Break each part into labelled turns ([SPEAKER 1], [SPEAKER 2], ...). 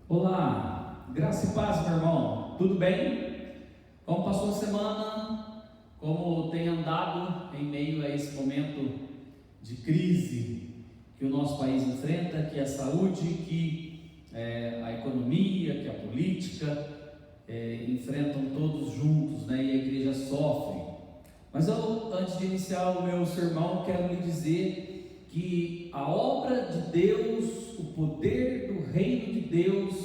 [SPEAKER 1] Olá, graça e paz, meu irmão, tudo bem? Como passou a semana? Como tem andado em meio a esse momento de crise que o nosso país enfrenta, que a saúde, que a economia, que a política enfrentam todos juntos, né? E a igreja sofre. Mas eu, antes de iniciar o meu sermão, quero lhe dizer que a obra de Deus, o poder do reino de Deus,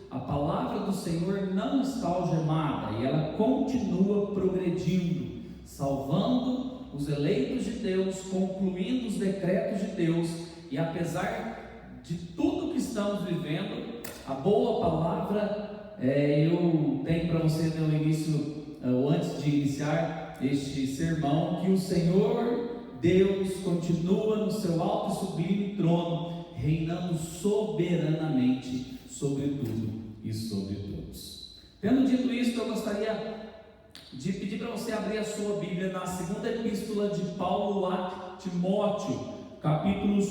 [SPEAKER 1] a palavra do Senhor não está algemada e ela continua progredindo, salvando os eleitos de Deus, concluindo os decretos de Deus. E apesar de tudo que estamos vivendo, a boa palavra, eu tenho para você no início, ou antes de iniciar este sermão, que o Senhor Deus continua no seu alto e sublime trono, reinando soberanamente sobre tudo e sobre todos. Tendo dito isso, eu gostaria de pedir para você abrir a sua Bíblia na segunda epístola de Paulo a Timóteo, capítulo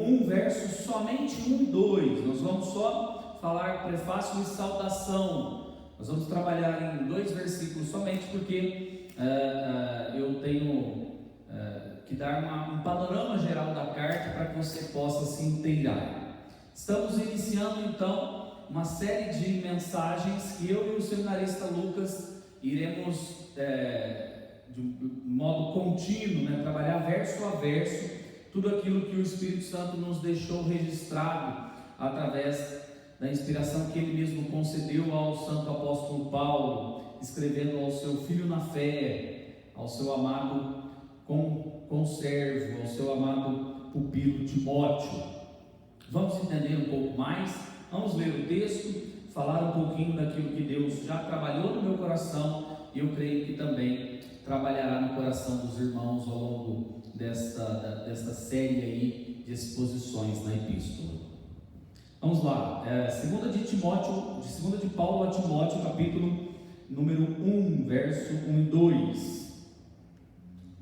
[SPEAKER 1] 1, versos somente 1 e 2. Nós vamos só falar prefácio e saudação. Nós vamos trabalhar em 2 versículos somente, porque eu tenho que dar um panorama geral da carta para que você possa se inteirar. Estamos iniciando então uma série de mensagens que eu e o seminarista Lucas iremos de modo contínuo, trabalhar verso a verso tudo aquilo que o Espírito Santo nos deixou registrado através da inspiração que ele mesmo concedeu ao santo apóstolo Paulo, escrevendo ao seu filho na fé, ao seu amado conservo, ao seu amado pupilo Timóteo. Vamos entender um pouco mais, vamos ler o texto, falar um pouquinho daquilo que Deus já trabalhou no meu coração, e eu creio que também trabalhará no coração dos irmãos ao longo desta série aí de exposições na epístola. Vamos lá, 2 de Paulo a Timóteo, capítulo número 1, verso 1 e 2.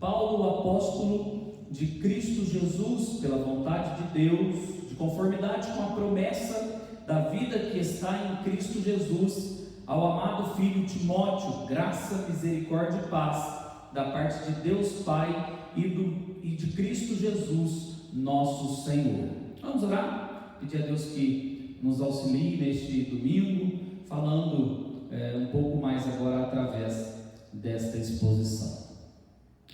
[SPEAKER 1] Paulo, apóstolo de Cristo Jesus, pela vontade de Deus, de conformidade com a promessa da vida que está em Cristo Jesus, ao amado filho Timóteo, graça, misericórdia e paz, da parte de Deus Pai e de Cristo Jesus, nosso Senhor. Vamos orar? Pedir a Deus que nos auxilie neste domingo, falando um pouco mais agora através desta exposição.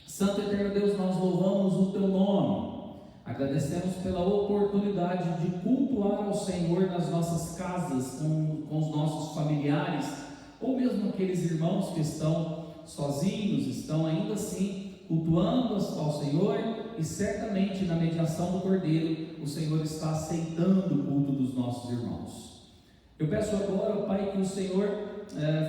[SPEAKER 1] Santo e eterno Deus, nós louvamos o Teu nome, agradecemos pela oportunidade de cultuar ao Senhor nas nossas casas, com os nossos familiares, ou mesmo aqueles irmãos que estão sozinhos, estão ainda assim cultuando ao Senhor, e certamente na mediação do Cordeiro, o Senhor está aceitando o culto dos nossos irmãos. Eu peço agora, ó Pai, que o Senhor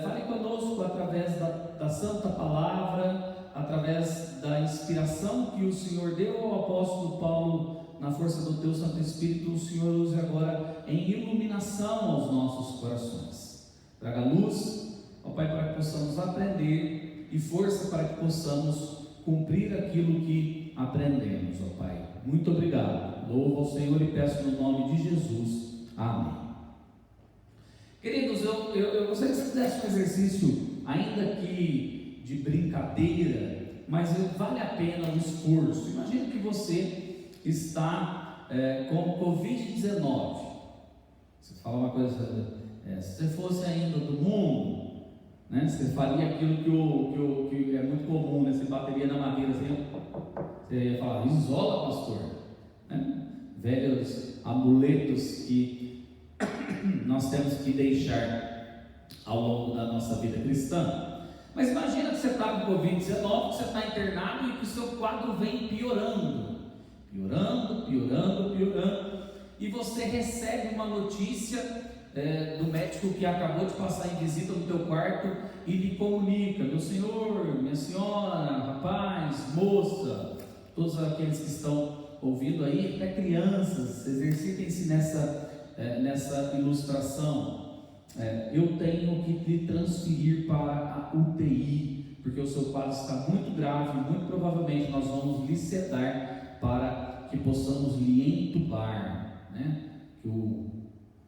[SPEAKER 1] fale conosco através da santa palavra, através da inspiração que o Senhor deu ao apóstolo Paulo, na força do Teu Santo Espírito. O Senhor use agora em iluminação aos nossos corações. Traga luz, ó Pai, para que possamos aprender, e força para que possamos cumprir aquilo que aprendemos, ó Pai. Muito obrigado. Louvo ao Senhor e peço no nome de Jesus. Amém. Queridos, eu gostaria que você fizesse um exercício, ainda que de brincadeira, mas vale a pena o esforço. Imagina que você está com Covid-19. Você fala uma coisa, se você fosse ainda do mundo, você faria aquilo que é muito comum, você bateria na madeira assim, você ia falar, isola, pastor, velhos amuletos que nós temos que deixar ao longo da nossa vida cristã. Mas imagina que você está com Covid-19, que você está internado e que o seu quadro vem piorando, e você recebe uma notícia do médico que acabou de passar em visita no teu quarto e lhe comunica: meu senhor, minha senhora, rapaz, moça, todos aqueles que estão ouvindo aí, até crianças, exercitem-se nessa ilustração. Eu tenho que lhe transferir para a UTI, porque o seu quadro está muito grave, muito provavelmente nós vamos lhe sedar para que possamos lhe entubar, que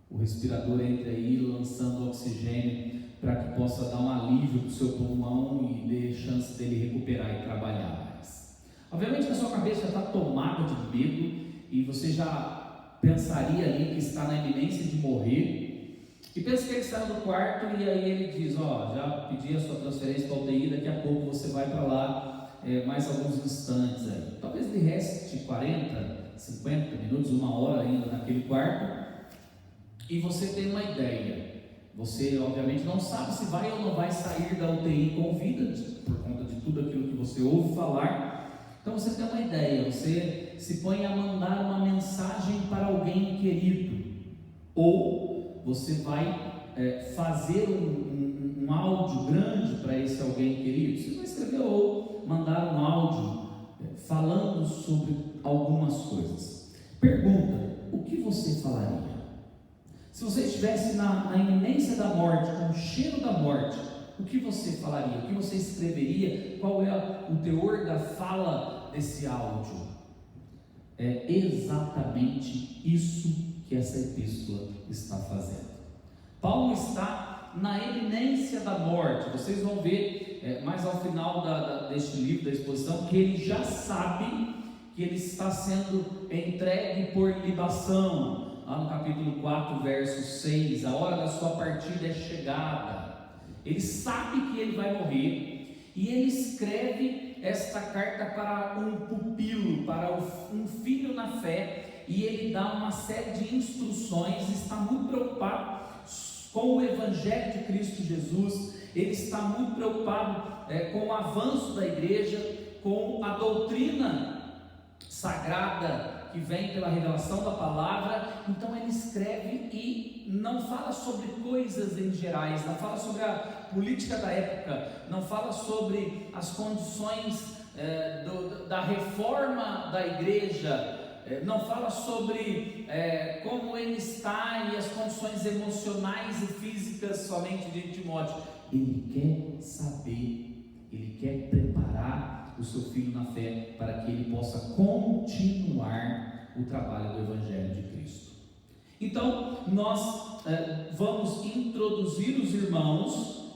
[SPEAKER 1] o respirador entre aí lançando oxigênio para que possa dar um alívio para o seu pulmão e dê chance dele recuperar e trabalhar mais. Obviamente que a sua cabeça já está tomada de medo e você já pensaria ali que está na iminência de morrer, e pensa que ele saiu do quarto e aí ele diz: já pedi a sua transferência para a UTI, daqui a pouco você vai para lá, mais alguns instantes aí. Talvez lhe reste 40, 50 minutos, 1 hora ainda naquele quarto, e você tem uma ideia. Você obviamente não sabe se vai ou não vai sair da UTI com vida, por conta de tudo aquilo que você ouve falar. Então você tem uma ideia, você se põe a mandar uma mensagem para alguém querido, ou você vai fazer um áudio grande para esse alguém querido. Você vai escrever ou mandar um áudio falando sobre algumas coisas. Pergunta: o que você falaria? Se você estivesse na iminência da morte, com o cheiro da morte, o que você falaria? O que você escreveria? Qual é o teor da fala desse áudio? É exatamente isso que essa epístola está fazendo. Paulo está na iminência da morte. Vocês vão ver mais ao final deste livro, da exposição, que ele já sabe que ele está sendo entregue por libação. Lá no capítulo 4, verso 6, a hora da sua partida é chegada. Ele sabe que ele vai morrer e ele escreve esta carta para um pupilo, para um filho na fé, e ele dá uma série de instruções. Está muito preocupado com o Evangelho de Cristo Jesus, ele está muito preocupado com o avanço da igreja, com a doutrina sagrada que vem pela revelação da palavra. Então ele escreve e não fala sobre coisas em gerais, não fala sobre a política da época, não fala sobre as condições da reforma da igreja, não fala sobre como ele está e as condições emocionais e físicas somente de Timóteo. Ele quer saber, ele quer preparar o seu filho na fé para que ele possa continuar o trabalho do Evangelho de Cristo. Então nós vamos introduzir os irmãos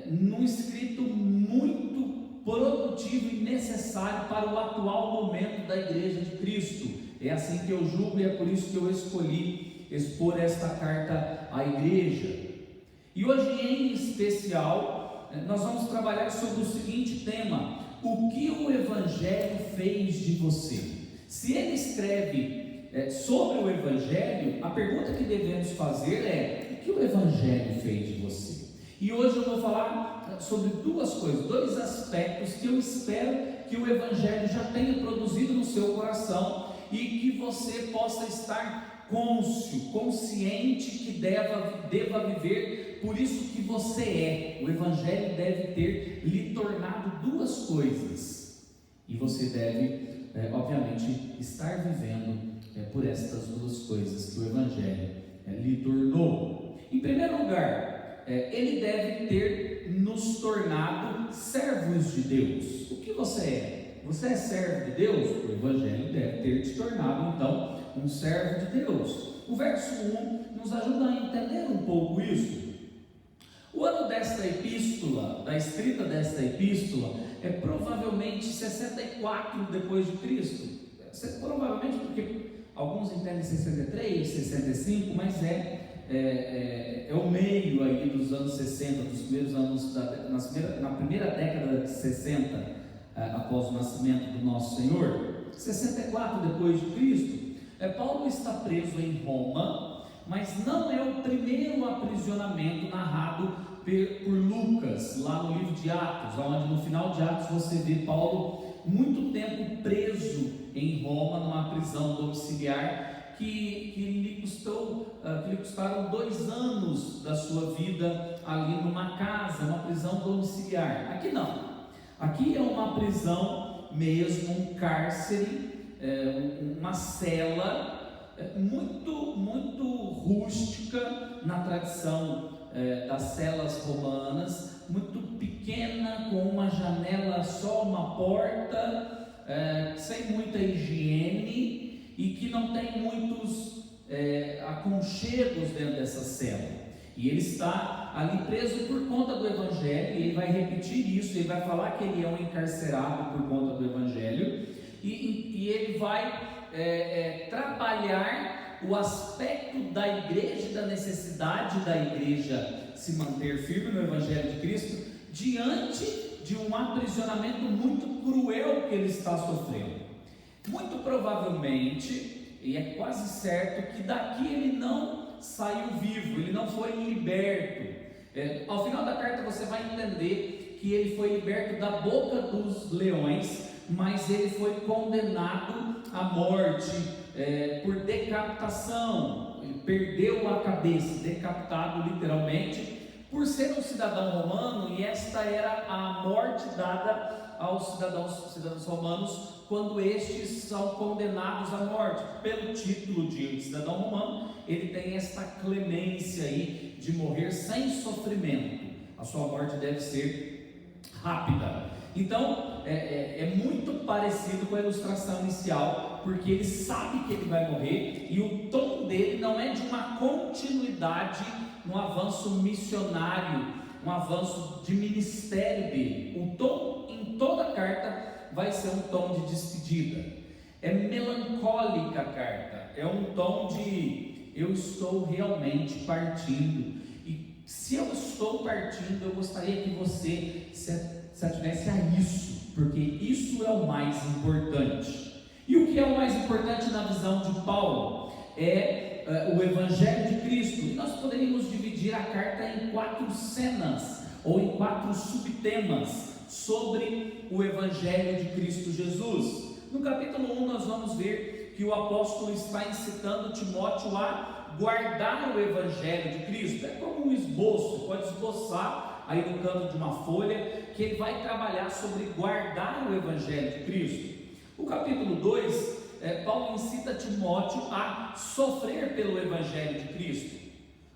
[SPEAKER 1] num escrito muito produtivo e necessário para o atual momento da igreja de Cristo. É assim que eu julgo e é por isso que eu escolhi expor esta carta à igreja. E hoje em especial nós vamos trabalhar sobre o seguinte tema: o que o Evangelho fez de você? Se ele escreve sobre o Evangelho, a pergunta que devemos fazer é: o que o Evangelho fez de você? E hoje eu vou falar sobre duas coisas, dois aspectos que eu espero que o Evangelho já tenha produzido no seu coração e que você possa estar consciente que deva viver por isso que você é. O Evangelho deve ter lhe tornado duas coisas e você deve, obviamente, estar vivendo por estas duas coisas que o Evangelho lhe tornou. Em primeiro lugar, ele deve ter nos tornado servos de Deus. O que você é? Você é servo de Deus? O Evangelho deve ter te tornado, então, um servo de Deus. O verso 1 nos ajuda a entender um pouco isso. O ano desta epístola, da escrita desta epístola, é provavelmente 64 depois de Cristo. Provavelmente porque alguns entendem 63, 65, mas é o meio aí dos anos 60, dos primeiros anos, na primeira década de 60, após o nascimento do nosso Senhor. 64 depois de Cristo. Paulo está preso em Roma, mas não é o primeiro aprisionamento narrado por Lucas, lá no livro de Atos, onde no final de Atos você vê Paulo muito tempo preso em Roma, numa prisão domiciliar, que lhe custaram 2 anos da sua vida ali numa casa, uma prisão domiciliar. Aqui não, aqui é uma prisão mesmo, um cárcere, uma cela muito, muito rústica na tradição das celas romanas, muito pequena, com uma janela só, uma porta, sem muita higiene e que não tem muitos aconchegos dentro dessa cela. E ele está ali preso por conta do Evangelho, e ele vai repetir isso, ele vai falar que ele é um encarcerado por conta do Evangelho, e ele vai trabalhar o aspecto da igreja, da necessidade da igreja se manter firme no Evangelho de Cristo, diante de um aprisionamento muito cruel que ele está sofrendo. Muito provavelmente, e é quase certo, que daqui ele não saiu vivo, ele não foi liberto. Ao final da carta você vai entender que ele foi liberto da boca dos leões, mas ele foi condenado à morte por decapitação. Ele perdeu a cabeça, decapitado literalmente, por ser um cidadão romano, e esta era a morte dada aos cidadãos romanos quando estes são condenados à morte. Pelo título de cidadão romano, ele tem esta clemência aí de morrer sem sofrimento. A sua morte deve ser rápida. Então é muito parecido com a ilustração inicial, porque ele sabe que ele vai morrer, e o tom dele não é de uma continuidade, um avanço missionário, um avanço de ministério dele. O tom em toda a carta vai ser um tom de despedida. É melancólica a carta, é um tom de eu estou realmente partindo, e se eu estou partindo, eu gostaria que você se ativesse a isso, porque isso é o mais importante. E o que é o mais importante na visão de Paulo? O Evangelho de Cristo. E nós poderíamos dividir a carta em 4 cenas, ou em 4 subtemas sobre o Evangelho de Cristo Jesus. No capítulo 1 nós vamos ver que o apóstolo está incitando Timóteo a guardar o Evangelho de Cristo. É como um esboço, pode esboçar aí no canto de uma folha, que ele vai trabalhar sobre guardar o Evangelho de Cristo. O capítulo 2, Paulo incita Timóteo a sofrer pelo Evangelho de Cristo.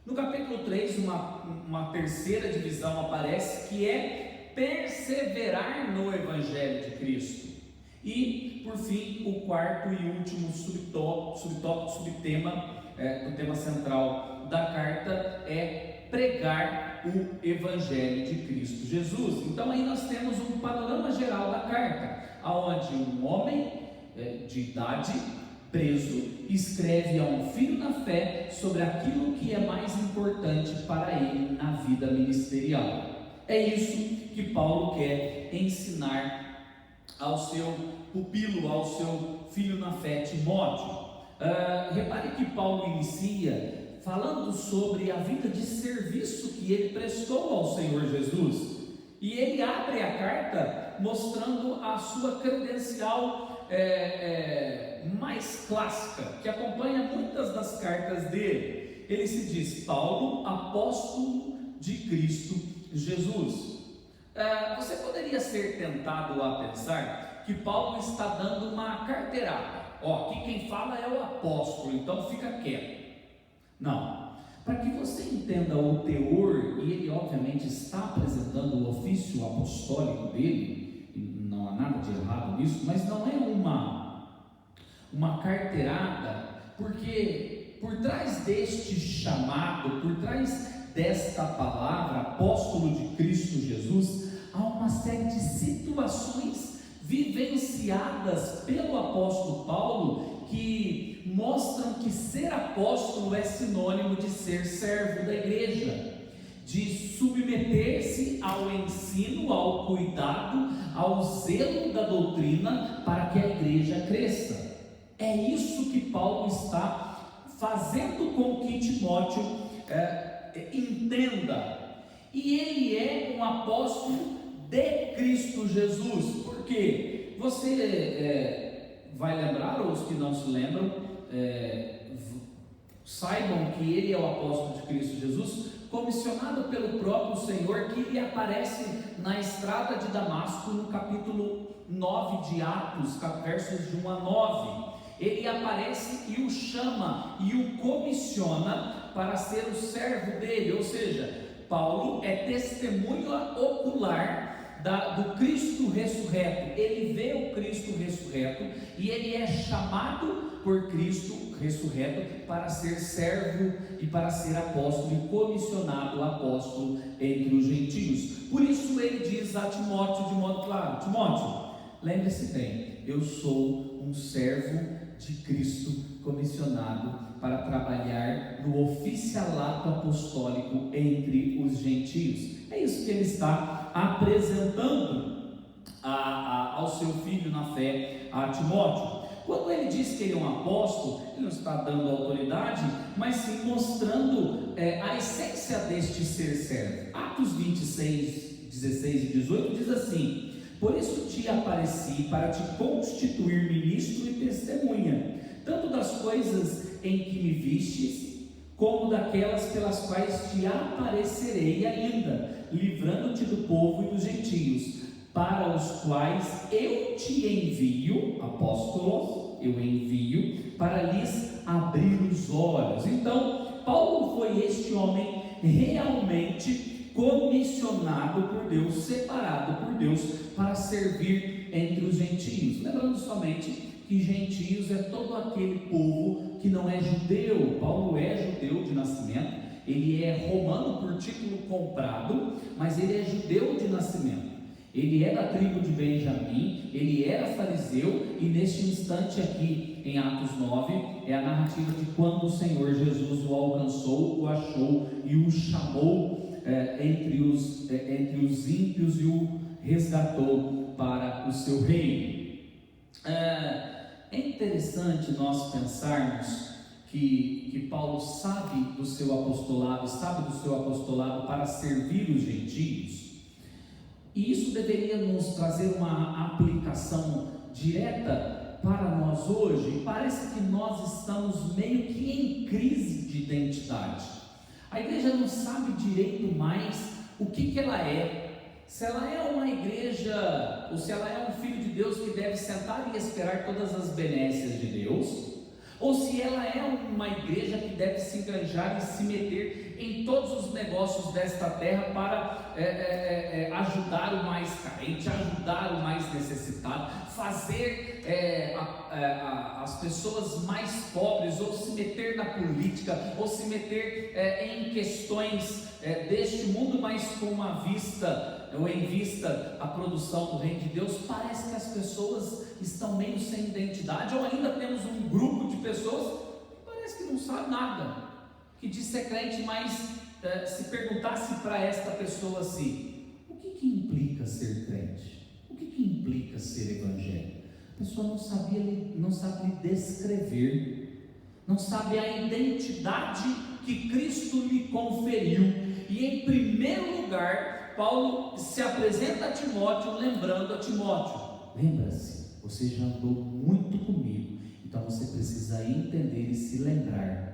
[SPEAKER 1] No capítulo 3, uma terceira divisão aparece, que é perseverar no Evangelho de Cristo. E, por fim, o quarto e último subtema, o tema central da carta é pregar o Evangelho de Cristo Jesus. Então aí nós temos um panorama geral da carta, aonde um homem de idade, preso, escreve a um filho na fé sobre aquilo que é mais importante para ele na vida ministerial. É isso que Paulo quer ensinar ao seu pupilo, ao seu filho na fé, Timóteo. Repare que Paulo inicia falando sobre a vida de serviço que ele prestou ao Senhor Jesus, e ele abre a carta mostrando a sua credencial mais clássica, que acompanha muitas das cartas dele. Ele se diz Paulo, apóstolo de Cristo Jesus. Você poderia ser tentado a pensar que Paulo está dando uma carteirada. Aqui quem fala é o apóstolo, então fica quieto. Não, para que você entenda o teor, e ele obviamente está apresentando o ofício apostólico dele, não há nada de errado nisso, mas não é uma carteirada, porque por trás deste chamado, por trás desta palavra, apóstolo de Cristo Jesus, há uma série de situações vivenciadas pelo apóstolo Paulo, que mostram que ser apóstolo é sinônimo de ser servo da igreja, de submeter-se ao ensino, ao cuidado, ao zelo da doutrina, para que a igreja cresça. É isso que Paulo está fazendo com que Timóteo entenda. E ele é um apóstolo de Cristo Jesus. Por quê? Você vai lembrar, ou os que não se lembram, saibam que ele é o apóstolo de Cristo Jesus, comissionado pelo próprio Senhor, que ele aparece na estrada de Damasco, no capítulo 9 de Atos, versos de 1 a 9. Ele aparece e o chama e o comissiona para ser o servo dele. Ou seja, Paulo é testemunha ocular do Cristo ressurreto. Ele vê o Cristo ressurreto e ele é chamado por Cristo ressurreto para ser servo e para ser apóstolo e comissionado apóstolo entre os gentios. Por isso ele diz a Timóteo de modo claro: Timóteo, lembre-se bem, eu sou um servo de Cristo comissionado para trabalhar no oficialato apostólico entre os gentios. É isso que ele está apresentando ao seu filho na fé, a Timóteo. Quando ele diz que ele é um apóstolo, ele não está dando autoridade, mas sim mostrando a essência deste ser servo. Atos 26, 16 e 18 diz assim: por isso te apareci para te constituir ministro e testemunha, tanto das coisas em que me vistes, como daquelas pelas quais te aparecerei ainda, livrando-te do povo e dos gentios, para os quais eu te envio, apóstolos, eu envio, para lhes abrir os olhos. Então, Paulo foi este homem realmente comissionado por Deus, separado por Deus, para servir entre os gentios. Lembrando somente que gentios é todo aquele povo que não é judeu. Paulo é judeu de nascimento, ele é romano por título comprado, mas ele é judeu de nascimento. Ele é da tribo de Benjamim, ele era fariseu, e neste instante aqui em Atos 9 é a narrativa de quando o Senhor Jesus o alcançou, o achou e o chamou entre os ímpios e o resgatou para o seu reino. É interessante nós pensarmos que Paulo sabe do seu apostolado para servir os gentios, e isso deveria nos trazer uma aplicação direta para nós hoje. Parece que nós estamos meio que em crise de identidade. A igreja não sabe direito mais o que ela é, se ela é uma igreja ou se ela é um filho de Deus que deve sentar e esperar todas as benécias de Deus, ou se ela é uma igreja que deve se enganjar e se meter em todos os negócios desta terra para ajudar o mais carente, ajudar o mais necessitado, fazer as pessoas mais pobres, ou se meter na política, ou se meter em questões deste mundo, mas com uma vista ou em vista a produção do reino de Deus. Parece que as pessoas estão meio sem identidade, ou ainda temos um grupo de pessoas que parece que não sabe nada, que diz ser crente, mas se perguntasse para esta pessoa assim: o que implica ser crente? O que implica ser evangélico? A pessoa não sabe lhe descrever, não sabe a identidade que Cristo lhe conferiu. E em primeiro lugar, Paulo se apresenta a Timóteo, lembrando a Timóteo: lembra-se, você já andou muito comigo, então você precisa entender e se lembrar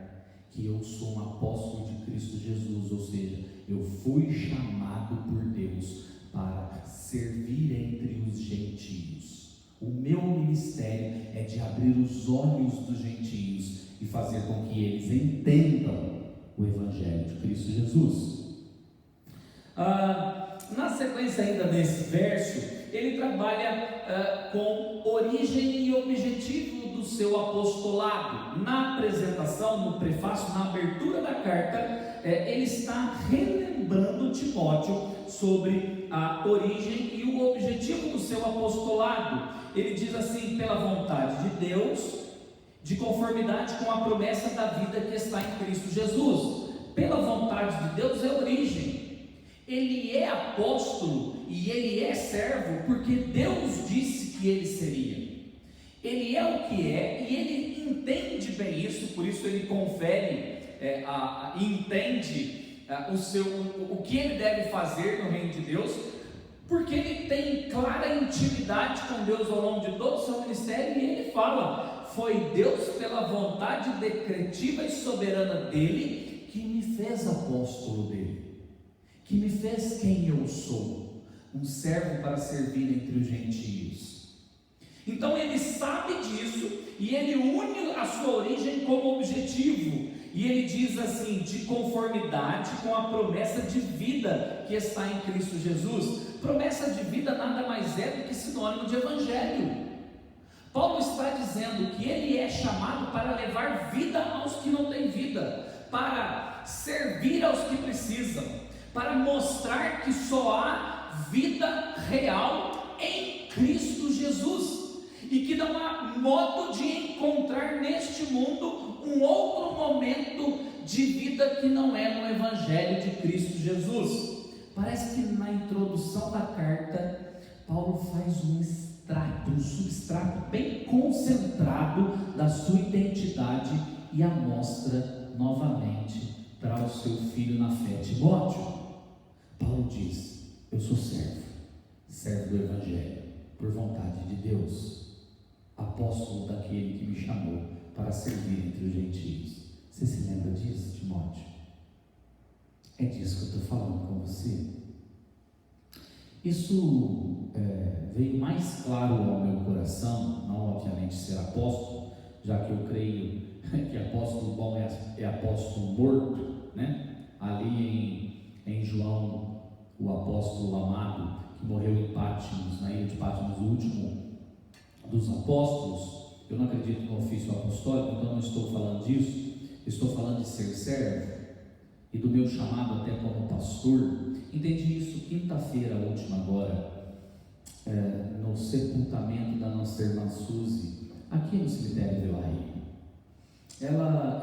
[SPEAKER 1] que eu sou um apóstolo de Cristo Jesus, ou seja, eu fui chamado por Deus para servir entre os gentios. O meu ministério é de abrir os olhos dos gentios e fazer com que eles entendam o Evangelho de Cristo Jesus. Na sequência ainda nesse verso, ele trabalha com origem e objetivo do seu apostolado. Na apresentação, no prefácio, na abertura da carta, ele está relembrando Timóteo sobre a origem e o objetivo do seu apostolado. Ele diz assim: pela vontade de Deus, de conformidade com a promessa da vida que está em Cristo Jesus. Pela vontade de Deus é origem. Ele é apóstolo e ele é servo porque Deus disse que ele seria. Ele é o que é e ele entende bem isso, por isso ele confere, entende o que ele deve fazer no reino de Deus, porque ele tem clara intimidade com Deus ao longo de todo o seu ministério. E ele fala: foi Deus, pela vontade decretiva e soberana dele, que me fez apóstolo dele, que me fez quem eu sou, um servo para servir entre os gentios. Então ele sabe disso e ele une a sua origem como objetivo, e ele diz assim: de conformidade com a promessa de vida que está em Cristo Jesus. Promessa de vida nada mais é do que sinônimo de evangelho. Paulo está dizendo que ele é chamado para levar vida aos que não têm vida, para servir aos que precisam, para mostrar que só há vida real em Cristo Jesus, e que não há modo de encontrar neste mundo um outro momento de vida que não é no Evangelho de Cristo Jesus. Parece que na introdução da carta, Paulo faz um substrato bem concentrado da sua identidade e a mostra novamente para o seu filho na fé, Timóteo. Paulo diz: eu sou servo do Evangelho, por vontade de Deus, apóstolo daquele que me chamou para servir entre os gentios. Você se lembra disso, Timóteo? É disso que eu estou falando com você. Isso veio mais claro ao meu coração, não obviamente ser apóstolo, já que eu creio que apóstolo bom é apóstolo morto, né? Ali em João, o apóstolo amado, que morreu em Patmos, na ilha de Patmos, o último dos apóstolos. Eu não acredito no ofício apostólico, então não estou falando disso. Estou falando de ser servo e do meu chamado até como pastor. Entendi isso quinta-feira última agora, no sepultamento da nossa irmã Suzy, aqui no cemitério de Vila. Ela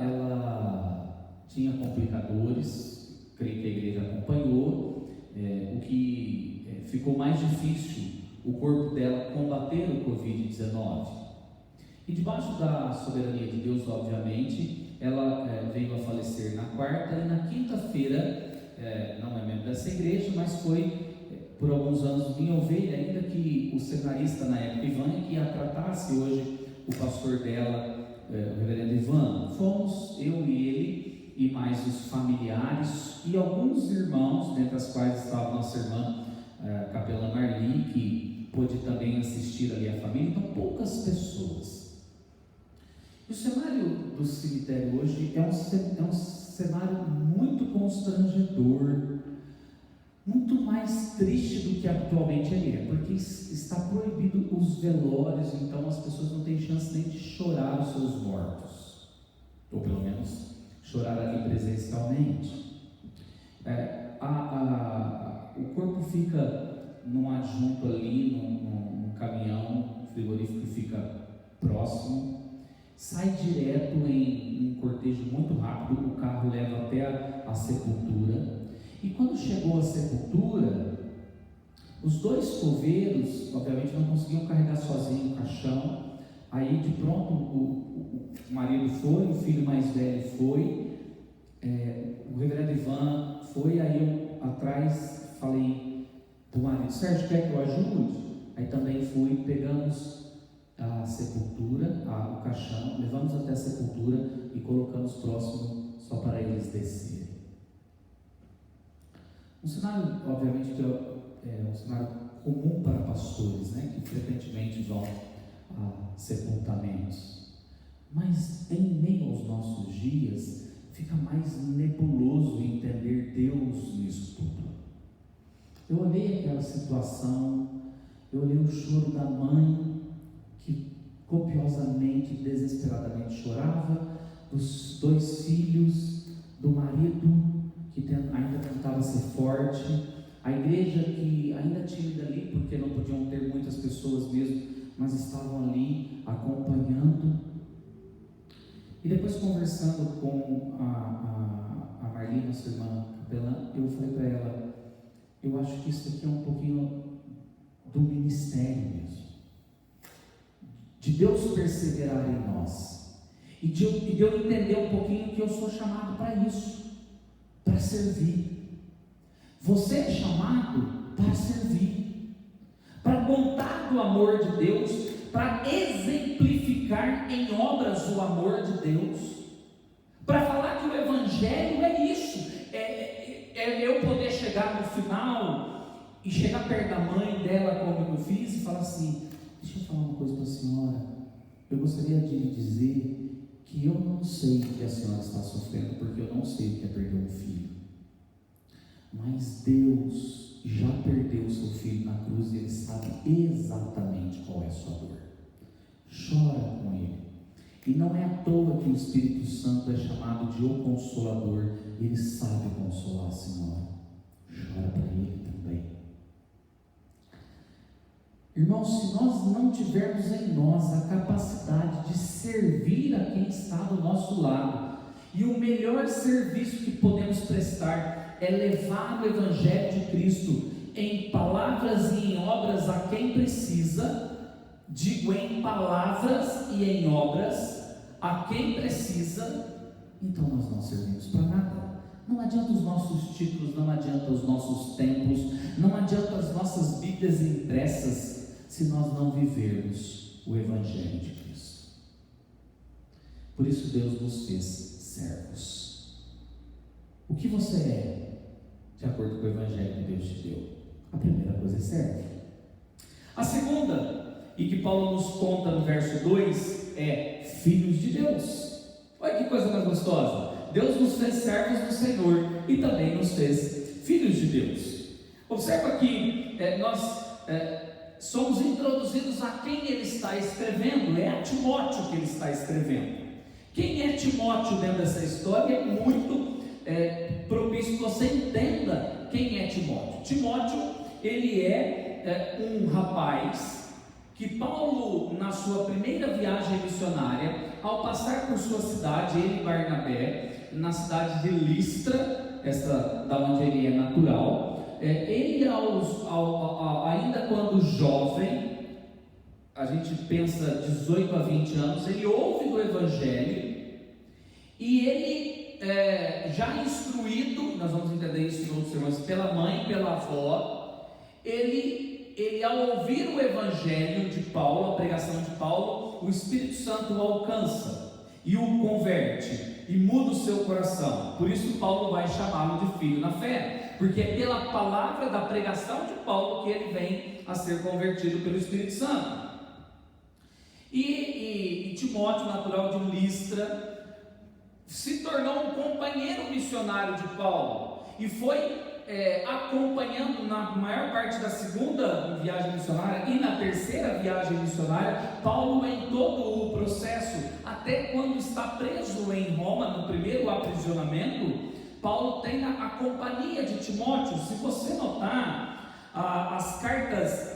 [SPEAKER 1] tinha complicadores, creio que a igreja acompanhou, o que ficou mais difícil, o corpo dela combater o Covid-19. E debaixo da soberania de Deus, obviamente, ela veio a falecer na quarta, e na quinta-feira, não é membro dessa igreja, mas foi por alguns anos minha ovelha, ainda que o seminarista na época, Ivan, que a tratasse, hoje o pastor dela, o reverendo Ivan. Fomos eu e ele e mais os familiares e alguns irmãos, dentre as quais estava nossa irmã capelã Marli, que pôde também assistir ali a família. Então, poucas pessoas. O cenário do cemitério hoje é um cenário muito constrangedor, muito mais triste do que atualmente ele é, porque está proibido os velórios, então as pessoas não têm chance nem de chorar os seus mortos, ou pelo menos chorar ali presencialmente. O corpo fica num adjunto ali, num caminhão frigorífico que fica próximo, sai direto em um cortejo muito rápido, o carro leva até a sepultura, e quando chegou à sepultura, os dois coveiros, obviamente, não conseguiam carregar sozinho o caixão. Aí de pronto o marido foi, o filho mais velho foi, o reverendo Ivan foi, aí eu atrás falei para o marido: Sérgio, quer que eu ajude? Aí também fui, pegamos a sepultura, o caixão, levamos até a sepultura e colocamos próximo só para eles descerem. Um cenário, obviamente, que é um cenário comum para pastores, né, que frequentemente vão a sepultamentos. Mas em meio aos nossos dias, fica mais nebuloso entender Deus nisso tudo. Eu olhei aquela situação, eu olhei o choro da mãe, que copiosamente, desesperadamente chorava, dos dois filhos, do marido, que ainda tentava ser forte, a igreja que ainda tímida ali, porque não podiam ter muitas pessoas mesmo, mas estavam ali acompanhando. E depois, conversando com a Marli, nossa irmã capelã, eu falei para ela: eu acho que isso aqui é um pouquinho do ministério mesmo, de Deus perseverar em nós, e de eu entender um pouquinho que eu sou chamado para isso, para servir. Você é chamado para servir, para contar do amor de Deus, para exemplificar em obras o amor de Deus, para falar que o Evangelho é isso, é eu poder chegar no final e chegar perto da mãe dela, como eu fiz, e falar assim: deixa eu falar uma coisa para a senhora, eu gostaria de lhe dizer que eu não sei o que a senhora está sofrendo, porque eu não sei o que é perder um filho, mas Deus já perdeu o seu filho na cruz e Ele sabe exatamente qual é a sua dor. chora com ele. E não é à toa que o Espírito Santo é chamado de o Consolador. Ele sabe consolar a senhora. Chora para ele também. Irmãos, se nós não tivermos em nós a capacidade de servir a quem está do nosso lado, e o melhor serviço que podemos prestar é levar o Evangelho de Cristo em palavras e em obras a quem precisa, digo em palavras e em obras a quem precisa, então nós não servimos para nada. Não adianta os nossos títulos, não adianta os nossos templos, não adianta as nossas Bíblias impressas, se nós não vivermos o Evangelho de Cristo. Por isso Deus nos fez servos. O que você é, de acordo com o Evangelho que Deus te deu? A primeira coisa é servo. A segunda, e que Paulo nos conta no verso 2, é filhos de Deus. Olha que coisa mais gostosa. Deus nos fez servos do Senhor e também nos fez filhos de Deus. Observa que nós somos introduzidos a quem ele está escrevendo. É a Timóteo que ele está escrevendo. Quem é Timóteo dentro dessa história? É muito propício que você entenda quem é Timóteo. Timóteo, ele é um rapaz que Paulo, na sua primeira viagem missionária, ao passar por sua cidade, ele e Barnabé, na cidade de Listra, essa da onde ele é natural, ele ainda quando jovem, a gente pensa 18 a 20 anos, ele ouve do Evangelho, e ele já instruído, nós vamos entender isso em outros sermões, pela mãe, pela avó, ele ao ouvir o Evangelho de Paulo, a pregação de Paulo, o Espírito Santo o alcança e o converte e muda o seu coração. Por isso Paulo vai chamá-lo de filho na fé, porque é pela palavra da pregação de Paulo que ele vem a ser convertido pelo Espírito Santo. E Timóteo, natural de Listra, se tornou um companheiro missionário de Paulo e foi acompanhando na maior parte da segunda viagem missionária e na terceira viagem missionária, Paulo em todo o processo, até quando está preso em Roma, no primeiro aprisionamento, Paulo tem a companhia de Timóteo. Se você notar, as cartas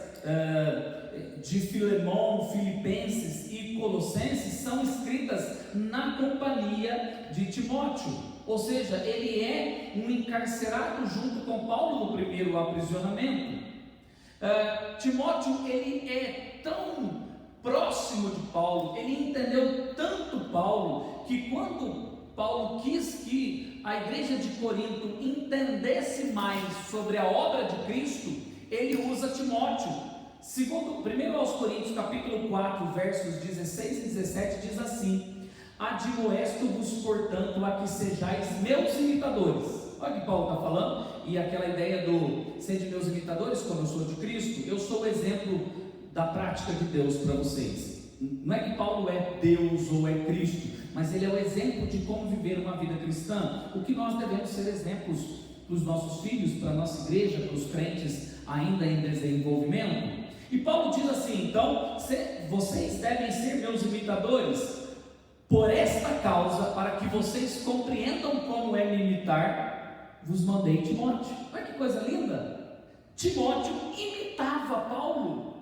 [SPEAKER 1] de Filemão, Filipenses e Colossenses são escritas na companhia de Timóteo. Ou seja, ele é um encarcerado junto com Paulo no primeiro aprisionamento. Timóteo, ele é tão próximo de Paulo, ele entendeu tanto Paulo, que quando Paulo quis que a igreja de Corinto entendesse mais sobre a obra de Cristo, ele usa Timóteo. Segundo 1 aos Coríntios, capítulo 4, versos 16 e 17, diz assim: admoesto-vos, portanto, a que sejais meus imitadores. Olha o que Paulo está falando, e aquela ideia do ser de meus imitadores, como eu sou de Cristo. Eu sou o exemplo da prática de Deus para vocês. Não é que Paulo é Deus ou é Cristo, mas ele é o exemplo de como viver uma vida cristã. O que nós devemos ser exemplos para os nossos filhos, para a nossa igreja, para os crentes ainda em desenvolvimento. E Paulo diz assim: então, vocês devem ser meus imitadores. Por esta causa, para que vocês compreendam como é me imitar, vos mandei Timóteo. Olha que coisa linda! Timóteo imitava Paulo,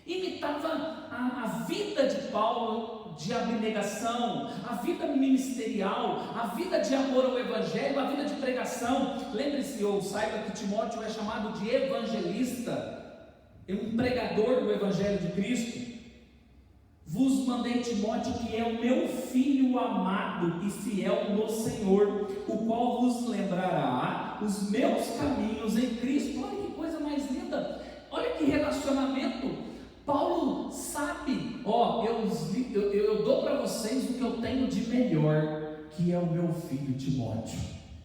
[SPEAKER 1] imitava a vida de Paulo, de abnegação, a vida ministerial, a vida de amor ao Evangelho, a vida de pregação. Lembre-se ou saiba que Timóteo é chamado de evangelista, é um pregador do Evangelho de Cristo. Vos mandei Timóteo, que é o meu filho amado e fiel no Senhor, o qual vos lembrará os meus caminhos em Cristo. Olha que coisa mais linda, olha que relacionamento. Paulo sabe, eu dou para vocês o que eu tenho de melhor, que é o meu filho Timóteo,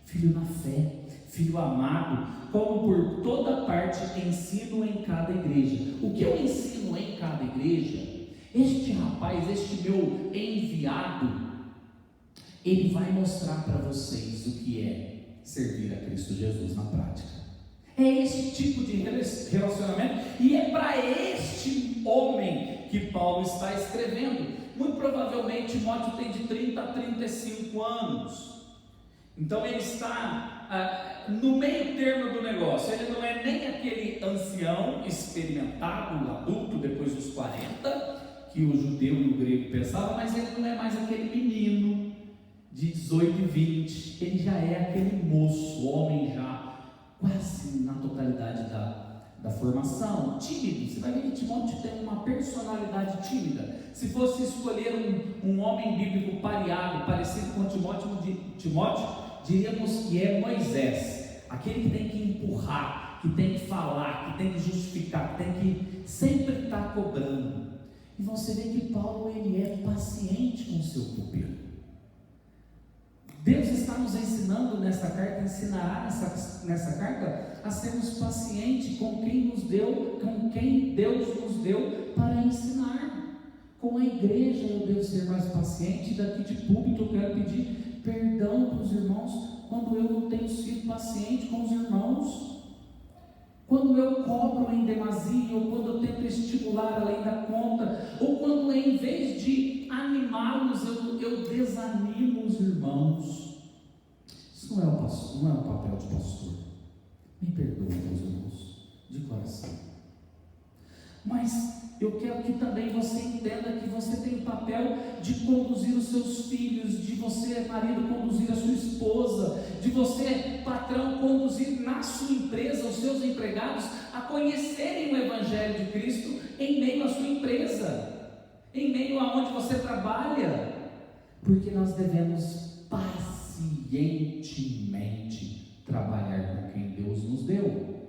[SPEAKER 1] filho na fé, filho amado, como por toda parte ensino em cada igreja. O que eu ensino em cada igreja, este rapaz, este meu enviado, ele vai mostrar para vocês o que é servir a Cristo Jesus na prática. É esse tipo de relacionamento, e é para este homem que Paulo está escrevendo. Muito provavelmente Timóteo tem de 30 a 35 anos. Então ele está no meio termo do negócio. Ele não é nem aquele ancião experimentado, adulto, depois dos 40, que o judeu e o grego pensavam, mas ele não é mais aquele menino de 18 e 20. Ele já é aquele moço, homem já quase na totalidade da formação, tímido. Você vai ver que Timóteo tem uma personalidade tímida. Se fosse escolher um homem bíblico pareado, parecido com Timóteo, diríamos que é Moisés, aquele que tem que empurrar, que tem que falar, que tem que justificar, que tem que sempre estar cobrando. E você vê que Paulo, ele é paciente com o seu pupilo. Deus está nos ensinando nessa carta, ensinará nessa carta a sermos pacientes com quem Deus nos deu para ensinar. Com a igreja eu devo ser mais paciente. Daqui de púlpito eu quero pedir perdão para os irmãos quando eu não tenho sido paciente com os irmãos, quando eu cobro em demasia, ou quando eu tento estimular além da conta, ou quando em vez de animá-los eu desanimo os irmãos. Isso não é o papel de pastor. Me perdoe, meus irmãos, de coração. Mas eu quero que também você entenda que você tem o papel de conduzir os seus filhos, de você, marido, conduzir a sua esposa, de você, patrão, conduzir na sua empresa os seus empregados a conhecerem o Evangelho de Cristo em meio à sua empresa, em meio aonde você trabalha, porque nós devemos pacientemente trabalhar com quem Deus nos deu.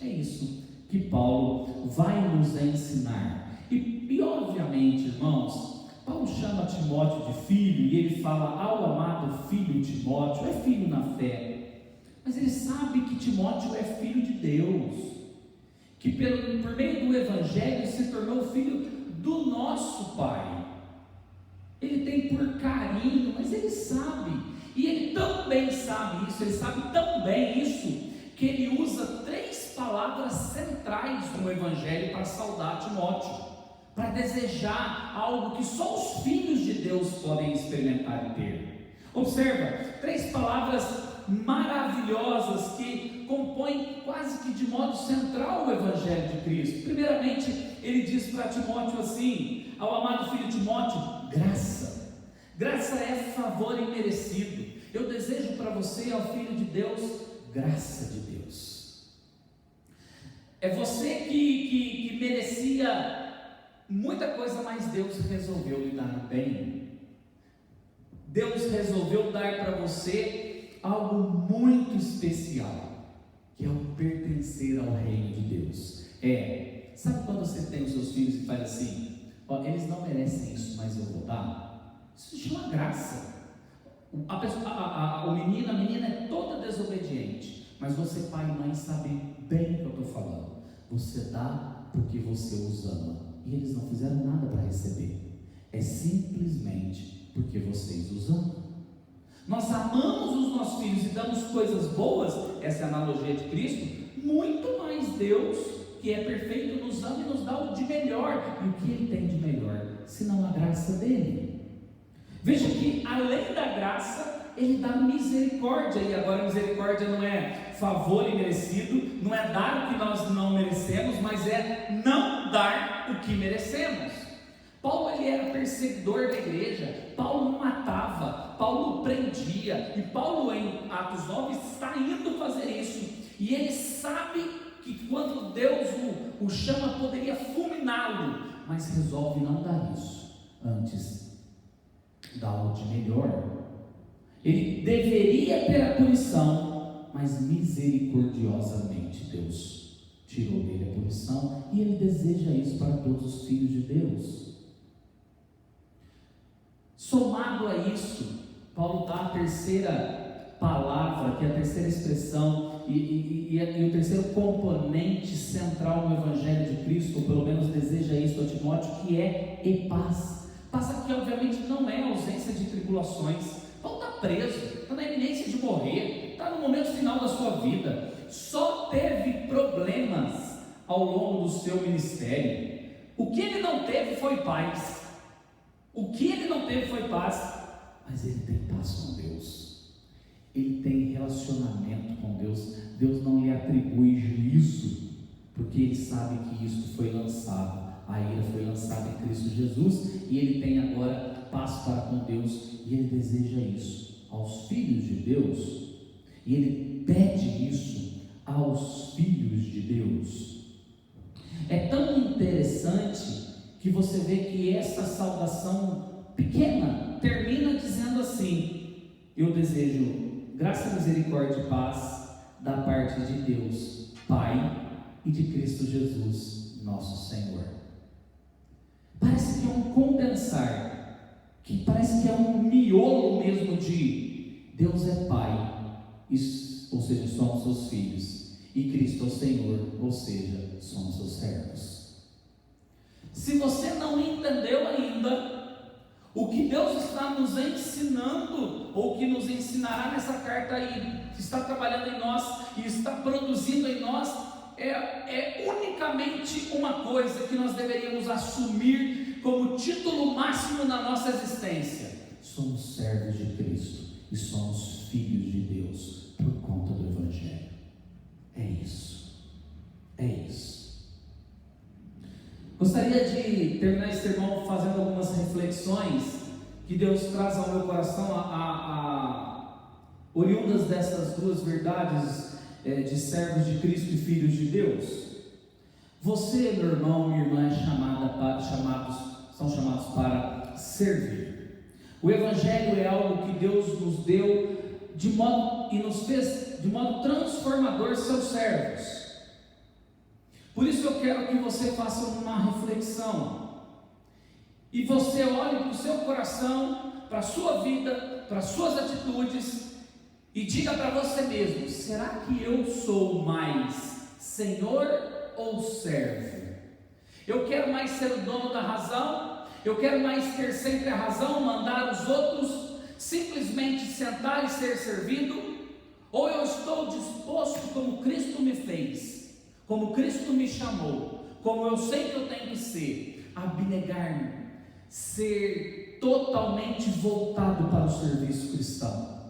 [SPEAKER 1] É isso que Paulo vai nos ensinar. E obviamente, irmãos, Paulo chama Timóteo de filho, e ele fala ao amado filho Timóteo, é filho na fé, mas ele sabe que Timóteo é filho de Deus, que por meio do Evangelho se tornou filho do nosso Pai. Ele tem por carinho, mas ele sabe, e ele também sabe isso, ele sabe tão bem isso, que ele usa 3 palavras centrais no Evangelho para saudar Timóteo, para desejar algo que só os filhos de Deus podem experimentar e ter. Observa, 3 palavras maravilhosas que compõem quase que de modo central o Evangelho de Cristo. Primeiramente, ele diz para Timóteo assim, ao amado filho Timóteo, graça. Graça é favor imerecido. Eu desejo para você, ao filho de Deus, graça de Deus. É você que merecia muita coisa, mas Deus resolveu lhe dar bem. Deus resolveu dar para você algo muito especial, que é o pertencer ao reino de Deus. Sabe quando você tem os seus filhos e faz assim, eles não merecem isso, mas eu vou dar? Isso se chama graça. A menina é toda desobediente, mas você, pai e mãe, sabe bem o que eu estou falando. Você dá porque você os ama, e eles não fizeram nada para receber, é simplesmente porque vocês os amam. Nós amamos os nossos filhos e damos coisas boas, essa é a analogia de Cristo, muito mais Deus, que é perfeito, nos ama e nos dá o de melhor. E o que Ele tem de melhor, senão a graça dEle? Veja que além da graça, Ele dá misericórdia, e agora misericórdia não é favor imerecido, não é dar o que nós não merecemos, mas é não dar o que merecemos. Paulo, ele era perseguidor da igreja, Paulo matava, Paulo prendia, e Paulo em Atos 9 está indo fazer isso, e ele sabe que quando Deus o chama, poderia fulminá-lo, mas resolve não dar isso, antes dá o de melhor. Ele deveria ter a punição, mas misericordiosamente Deus tirou dele a punição, e ele deseja isso para todos os filhos de Deus. Somado a isso, Paulo dá a terceira palavra, que é a terceira expressão e o terceiro componente central no Evangelho de Cristo, ou pelo menos deseja isso a Timóteo, que é e paz. Paz aqui obviamente não é ausência de tribulações. Paulo está preso, está na iminência de morrer, está no momento final da sua vida, só teve problemas ao longo do seu ministério. O que ele não teve foi paz. O que ele não teve foi paz. Mas ele tem paz com Deus. Ele tem relacionamento com Deus. Deus não lhe atribui juízo, porque ele sabe que isso foi lançado. A ira foi lançada em Cristo Jesus. E ele tem agora paz para com Deus. E ele deseja isso aos filhos de Deus. E ele pede isso aos filhos de Deus. É tão interessante que você vê que essa saudação pequena termina dizendo assim: eu desejo graça, misericórdia e paz da parte de Deus Pai e de Cristo Jesus nosso Senhor. Parece que é um condensar, que parece que é um miolo mesmo de Deus é Pai, ou seja, somos seus filhos, e Cristo é o Senhor, ou seja, somos seus servos. Se você não entendeu ainda o que Deus está nos ensinando, ou que nos ensinará nessa carta aí, que está trabalhando em nós e está produzindo em nós, é unicamente uma coisa que nós deveríamos assumir como título máximo na nossa existência: somos servos de Cristo e somos filhos de Deus por conta do Evangelho. É isso. É isso. Gostaria de terminar esse sermão fazendo algumas reflexões que Deus traz ao meu coração, oriundas dessas duas verdades, de servos de Cristo e filhos de Deus. Você, meu irmão, minha irmã, são chamados para servir. O Evangelho é algo que Deus nos deu e nos fez de modo transformador seus servos. Por isso eu quero que você faça uma reflexão e você olhe para o seu coração, para a sua vida, para as suas atitudes e diga para você mesmo: será que eu sou mais Senhor ou servo? Eu quero mais ser o dono da razão? Eu quero mais ter sempre a razão, mandar os outros, simplesmente sentar e ser servido? Ou eu estou disposto, como Cristo me fez, como Cristo me chamou, como eu sei que eu tenho que ser, abnegar-me, ser totalmente voltado para o serviço cristão?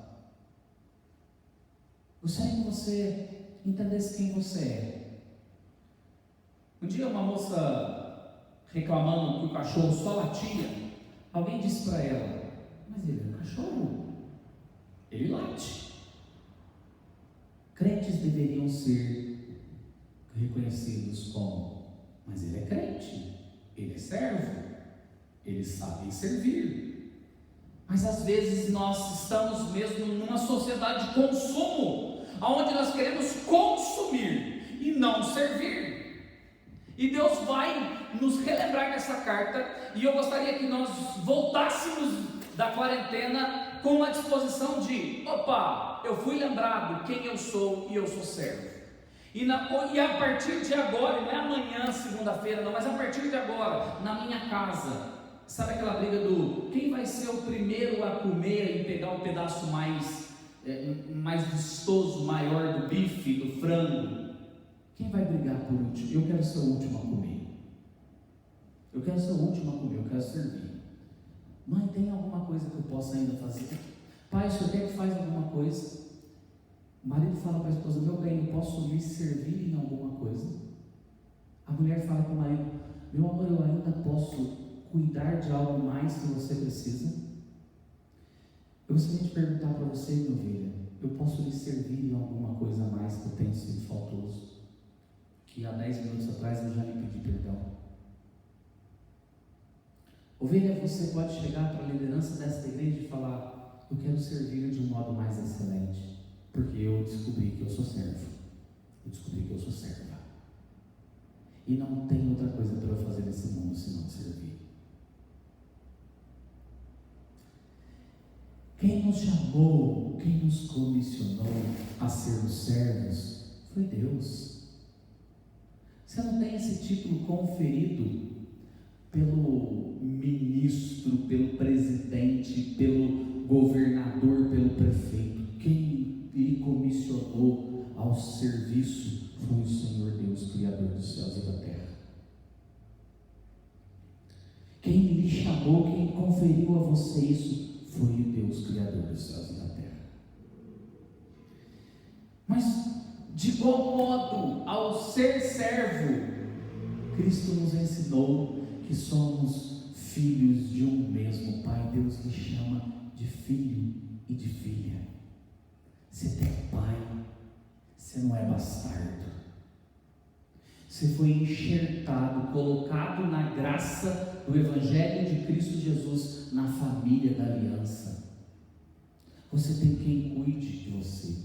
[SPEAKER 1] Gostaria que você entendesse quem você é. Um dia uma moça reclamando que o cachorro só latia, alguém disse para ela: mas ele é um cachorro, ele late. Crentes deveriam ser reconhecidos como: mas ele é crente, ele é servo, ele sabe servir. Mas às vezes nós estamos mesmo numa sociedade de consumo, onde nós queremos consumir e não servir. E Deus vai nos relembrar nessa carta, e eu gostaria que nós voltássemos da quarentena com a disposição de: opa, eu fui lembrado quem eu sou e eu sou servo. E a partir de agora, não é amanhã, segunda-feira, não, mas a partir de agora, na minha casa, sabe aquela briga do quem vai ser o primeiro a comer e pegar o pedaço mais vistoso, maior do bife, do frango? Quem vai brigar por último? Eu quero ser o último a comer. Eu quero ser o último a comer, eu quero servir. Mãe, tem alguma coisa que eu possa ainda fazer? Pai, o senhor quer que faz alguma coisa? O marido fala para a esposa: meu bem, eu posso lhe servir em alguma coisa? A mulher fala para o marido: meu amor, eu ainda posso cuidar de algo mais que você precisa? Eu gostaria de perguntar para você, minha ovelha: eu posso lhe servir em alguma coisa a mais que eu tenho sido faltoso? Que há 10 minutos atrás eu já lhe pedi perdão. Ovelha, você pode chegar para a liderança desta igreja e falar: eu quero servir de um modo mais excelente, porque eu descobri que eu sou servo, eu descobri que eu sou serva, e não tem outra coisa para eu fazer nesse mundo senão servir. Quem nos chamou, quem nos comissionou a sermos servos foi Deus. Você não tem esse título conferido pelo ministro, pelo presidente, pelo governador, pelo prefeito. Quem lhe comissionou ao serviço foi o Senhor Deus, Criador dos céus e da terra.
[SPEAKER 2] chamou, quem conferiu a você isso, foi o Deus Criador dos céus e da terra. Mas, de igual modo, ao ser servo, Cristo nos ensinou que somos filhos de um mesmo Pai. Deus lhe chama de filho e de filha. Você tem pai, você não é bastardo. Você foi enxertado, colocado na graça do Evangelho de Cristo Jesus, na família da aliança. Você tem quem cuide de você.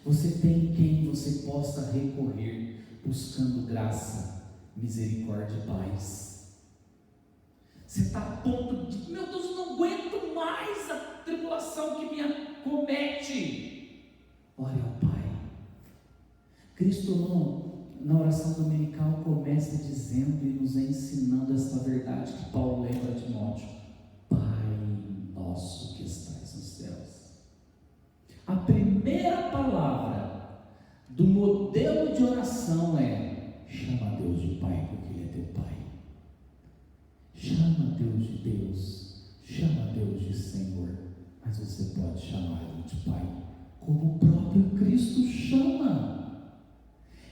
[SPEAKER 2] Você tem quem você possa recorrer, buscando graça, misericórdia e paz. Você está a ponto de, meu Deus, eu não aguento mais a tribulação que me acomete. Ore ao Pai. Cristo na oração dominical começa dizendo e nos ensinando essa verdade que Paulo lembra a Timóteo: Pai nosso que estais nos céus. A primeira palavra do modelo de oração é: chama Deus de Pai, porque Ele é teu Pai. Chama Deus de Deus, chama Deus de Senhor, mas você pode chamar Ele de Pai, como o próprio Cristo chama.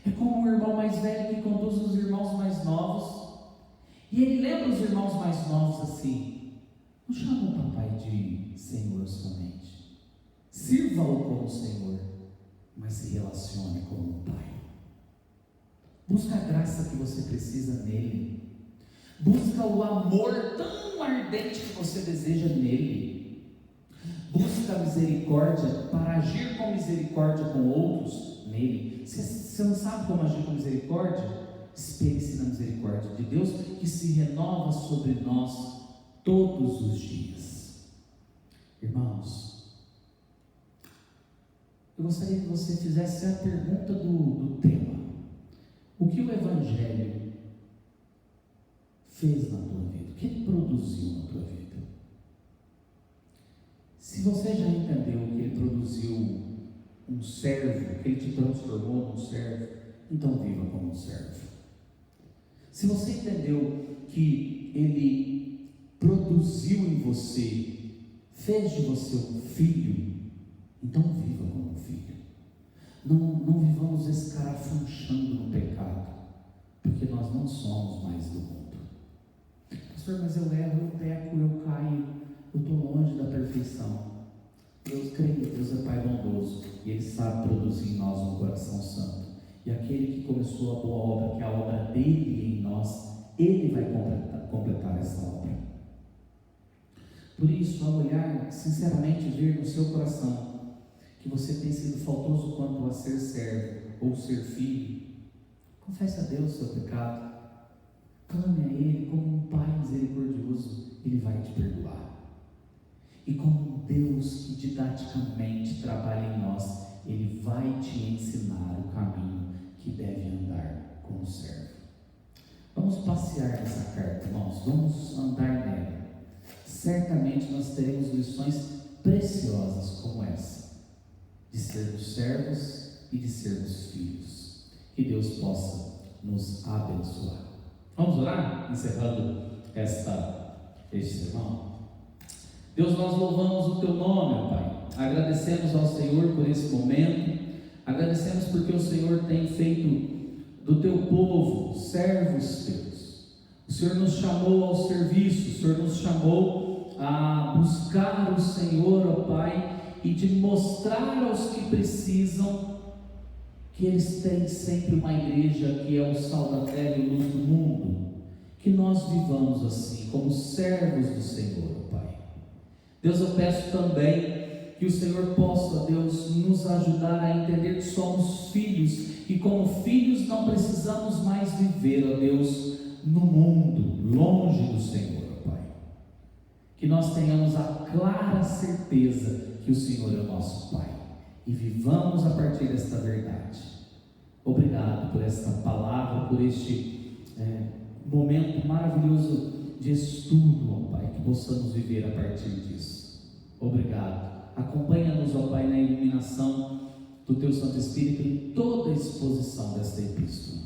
[SPEAKER 2] É como um irmão mais velho que conduz os irmãos mais novos, e ele lembra os irmãos mais novos assim: não chama o papai de Senhor somente, sirva-o como Senhor, mas se relacione como um pai. Busca a graça que você precisa nele, busca o amor tão ardente que você deseja nele, busca a misericórdia para agir com misericórdia com outros nele. Você não sabe como agir com misericórdia? Espere-se na misericórdia de Deus, que se renova sobre nós todos os dias. Irmãos, eu gostaria que você fizesse a pergunta do tema: o que o Evangelho fez na tua vida? O que ele produziu na tua vida? Se você já entendeu que ele produziu um servo, que ele te transformou num servo, então viva como um servo. Se você entendeu que ele produziu em você, fez de você um filho, então viva como um filho. Não vivamos escarafunchando no pecado, porque nós não somos mais do mundo. Pastor, mas eu erro, eu peco, eu caio, eu estou longe da perfeição. Deus crê que Deus é Pai bondoso e Ele sabe produzir em nós um coração santo. E aquele que começou a boa obra, que é a obra dele em nós, Ele vai completar essa obra. Por isso, ao olhar sinceramente, ver no seu coração que você tem sido faltoso quanto a ser servo ou ser filho, confesse a Deus o seu pecado, clame a Ele como um Pai misericordioso. Ele vai te perdoar. E como um Deus que didaticamente trabalha em nós, Ele vai te ensinar o caminho que deve andar como servo. Vamos passear nessa carta, irmãos, vamos andar nela. Certamente nós teremos lições preciosas como essa, de sermos servos e de sermos filhos. Que Deus possa nos abençoar. Vamos orar, encerrando este sermão. Deus, nós louvamos o Teu nome, Pai. Agradecemos ao Senhor por esse momento. Agradecemos porque o Senhor tem feito do Teu povo servos Teus. O Senhor nos chamou ao serviço. O Senhor nos chamou a buscar o Senhor, ó Pai, e de mostrar aos que precisam que eles têm sempre uma igreja que é o sal da terra e a luz do mundo. Que nós vivamos assim, como servos do Senhor, ó Pai. Deus, eu peço também que o Senhor possa, Deus, nos ajudar a entender que somos filhos e como filhos não precisamos mais viver, ó Deus, no mundo, longe do Senhor, ó Pai. Que nós tenhamos a clara certeza que o Senhor é o nosso Pai e vivamos a partir desta verdade. Obrigado por esta palavra, por este momento maravilhoso de estudo, ó Pai, que possamos viver a partir disso. Obrigado. Acompanha-nos, ó Pai, na iluminação do Teu Santo Espírito em toda a exposição desta epístola.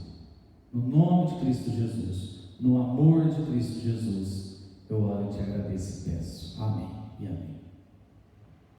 [SPEAKER 2] No nome de Cristo Jesus, no amor de Cristo Jesus, Eu oro e te agradeço e peço. Amém e amém.